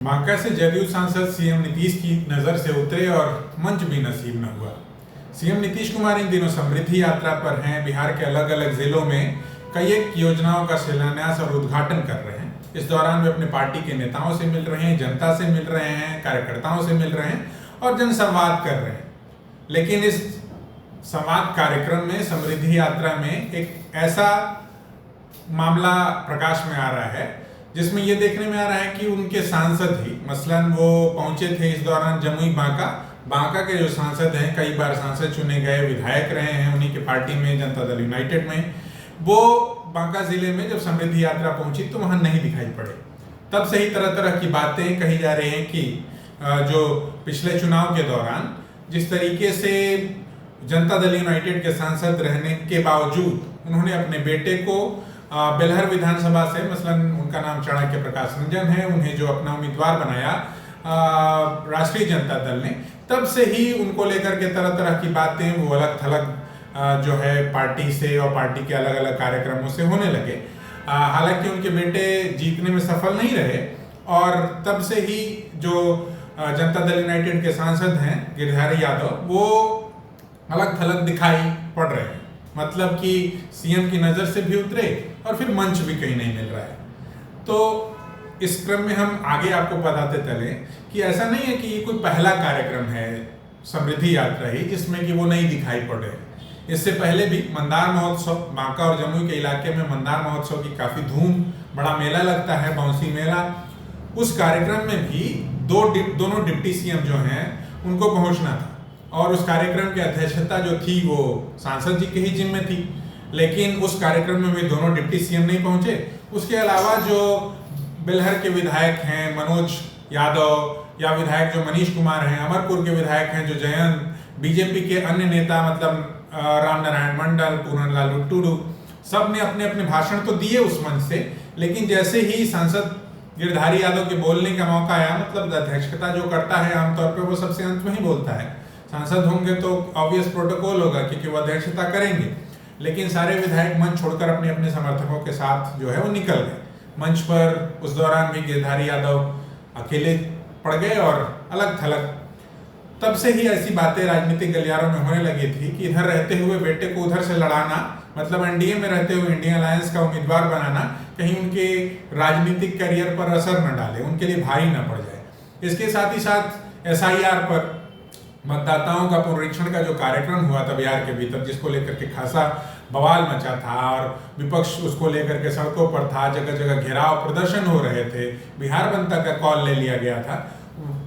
बांका से जदयू सांसद सीएम नीतीश की नजर से उतरे और मंच भी नसीब न हुआ। सीएम नीतीश कुमार इन दिनों समृद्धि यात्रा पर हैं। बिहार के अलग अलग जिलों में कई एक योजनाओं का शिलान्यास और उद्घाटन कर रहे हैं। इस दौरान वे अपने पार्टी के नेताओं से मिल रहे हैं, जनता से मिल रहे हैं, कार्यकर्ताओं से मिल रहे हैं और जनसंवाद कर रहे हैं। लेकिन इस संवाद कार्यक्रम में, समृद्धि यात्रा में एक ऐसा मामला प्रकाश में आ रहा है जिसमें यह देखने में आ रहा है कि उनके सांसद ही, मसलन वो पहुंचे थे इस दौरान जमुई बांका के जो सांसद हैं, कई बार सांसद चुने गए, विधायक रहे हैं उन्हीं के पार्टी में, जनता दल यूनाइटेड में, वो बांका जिले में जब समृद्धि यात्रा पहुंची तो वहां नहीं दिखाई पड़े। तब से ही तरह तरह की बातें कही जा रही हैं कि जो पिछले चुनाव के दौरान जिस तरीके से जनता दल यूनाइटेड के सांसद रहने के बावजूद उन्होंने अपने बेटे को बेलहर विधानसभा से, मसलन उनका नाम चाणक्य प्रकाश रंजन है, उन्हें जो अपना उम्मीदवार बनाया राष्ट्रीय जनता दल ने, तब से ही उनको लेकर के तरह तरह की बातें वो अलग थलग जो है पार्टी से और पार्टी के अलग अलग कार्यक्रमों से होने लगे। हालांकि उनके बेटे जीतने में सफल नहीं रहे और तब से ही जो जनता दल यूनाइटेड के सांसद हैं गिरिधारी यादव, वो अलग थलग दिखाई पड़ रहे हैं। मतलब कि सीएम की नज़र से भी उतरे और फिर मंच भी कहीं नहीं मिल रहा है। तो इस क्रम में हम आगे आपको बताते चले कि ऐसा नहीं है कि ये कोई पहला कार्यक्रम है समृद्धि यात्रा ही जिसमें कि वो नहीं दिखाई पड़ रहे। इससे पहले भी मंदार महोत्सव, बांका और जमुई के इलाके में मंदार महोत्सव की काफ़ी धूम, बड़ा मेला लगता है, बाउंसी मेला। उस कार्यक्रम में भी दोनों डिप्टी सीएम जो हैं उनको पहुंचना था और उस कार्यक्रम की अध्यक्षता जो थी वो सांसद जी के ही जिम्मे थी। लेकिन उस कार्यक्रम में भी दोनों डिप्टी सीएम नहीं पहुंचे। उसके अलावा जो बेलहर के विधायक हैं मनोज यादव या विधायक जो मनीष कुमार हैं, अमरपुर के विधायक हैं जो जयंत, बीजेपी के अन्य नेता मतलब राम नारायण मंडल, पूरनलाल टुडू, सब ने अपने अपने भाषण तो दिए उस मंच से। लेकिन जैसे ही सांसद गिरिधारी यादव के बोलने का मौका आया, मतलब अध्यक्षता जो करता है आमतौर पर वो सबसे अंत में ही बोलता है, सांसद होंगे तो ऑब्वियस प्रोटोकॉल होगा क्योंकि वो अध्यक्षता करेंगे। लेकिन सारे विधायक मंच छोड़कर अपने अपने समर्थकों के साथ जो है वो निकल गए। मंच पर उस दौरान भी गिरिधारी यादव अकेले पड़ गए और अलग थलग। तब से ही ऐसी बातें राजनीतिक गलियारों में होने लगी थी कि इधर रहते हुए बेटे को उधर से लड़ाना, मतलब एनडीए में रहते हुए इंडियन अलायंस का उम्मीदवार बनाना, कहीं उनके राजनीतिक करियर पर असर न डाले, उनके लिए भारी न पड़ जाए। इसके साथ ही साथ एसआईआर पर मतदाताओं का पुनरीक्षण का जो कार्यक्रम हुआ था बिहार के भीतर, जिसको लेकर के खासा बवाल मचा था और विपक्ष उसको लेकर के सड़कों पर था, जगह जगह घेराव प्रदर्शन हो रहे थे, बिहार बनता का कॉल ले लिया गया था।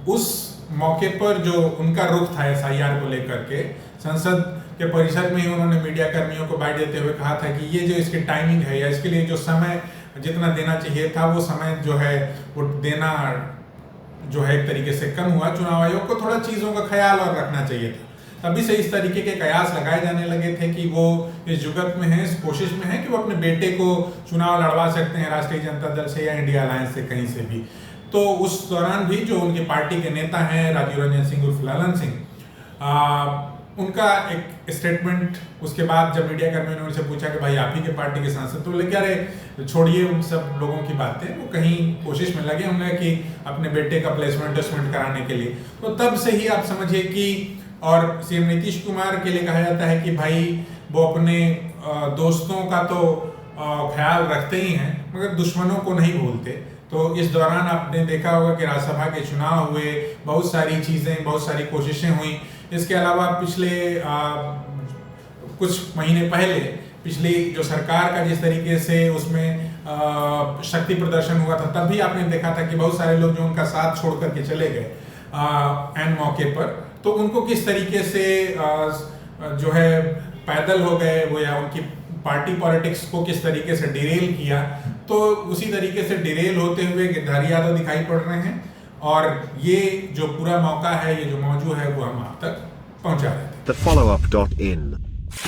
उस मौके पर जो उनका रुख था एसआईआर को लेकर के, संसद के परिसर में ही उन्होंने मीडिया कर्मियों को बाइट देते हुए कहा था कि ये जो इसकी टाइमिंग है या इसके लिए जो समय जितना देना चाहिए था वो समय जो है वो देना जो है एक तरीके से कम हुआ। चुनाव आयोग को थोड़ा चीज़ों का ख्याल और रखना चाहिए था। तभी से इस तरीके के कयास लगाए जाने लगे थे कि वो इस जुगत में है, इस कोशिश में है कि वो अपने बेटे को चुनाव लड़वा सकते हैं राष्ट्रीय जनता दल से या इंडिया अलायंस से, कहीं से भी। तो उस दौरान भी जो उनके पार्टी के नेता हैं राजीव रंजन सिंह उर्फ ललन सिंह, उनका एक स्टेटमेंट उसके बाद जब मीडिया कर्मियों ने उनसे पूछा कि भाई आप ही के पार्टी के सांसद, तो बोले कि अरे छोड़िए उन सब लोगों की बातें, वो कहीं कोशिश में लगे होंगे कि अपने बेटे का प्लेसमेंट कराने के लिए। तो तब से ही आप समझिए कि, और सीएम नीतीश कुमार के लिए कहा जाता है कि भाई वो अपने दोस्तों का तो ख्याल रखते ही हैं मगर दुश्मनों को नहीं भूलते। तो इस दौरान आपने देखा होगा कि राज्यसभा के चुनाव हुए, बहुत सारी चीज़ें, बहुत सारी कोशिशें हुई। इसके अलावा पिछले कुछ महीने पहले पिछली जो सरकार का जिस तरीके से उसमें शक्ति प्रदर्शन हुआ था, तब भी आपने देखा था कि बहुत सारे लोग जो उनका साथ छोड़ करके चले गए एन मौके पर, तो उनको किस तरीके से जो है पैदल हो गए वो, या उनकी पार्टी पॉलिटिक्स को किस तरीके से डिरेल किया। तो उसी तरीके से डिरेल होते हुए गिरिधारी यादव दिखाई पड़ रहे हैं और ये जो पूरा मौका है, ये जो मौजू है, वो हम आप तक पहुंचा रहे थे। TheFollowUp.in.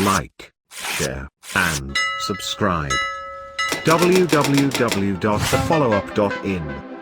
Like, share, and subscribe. www.thefollowup.in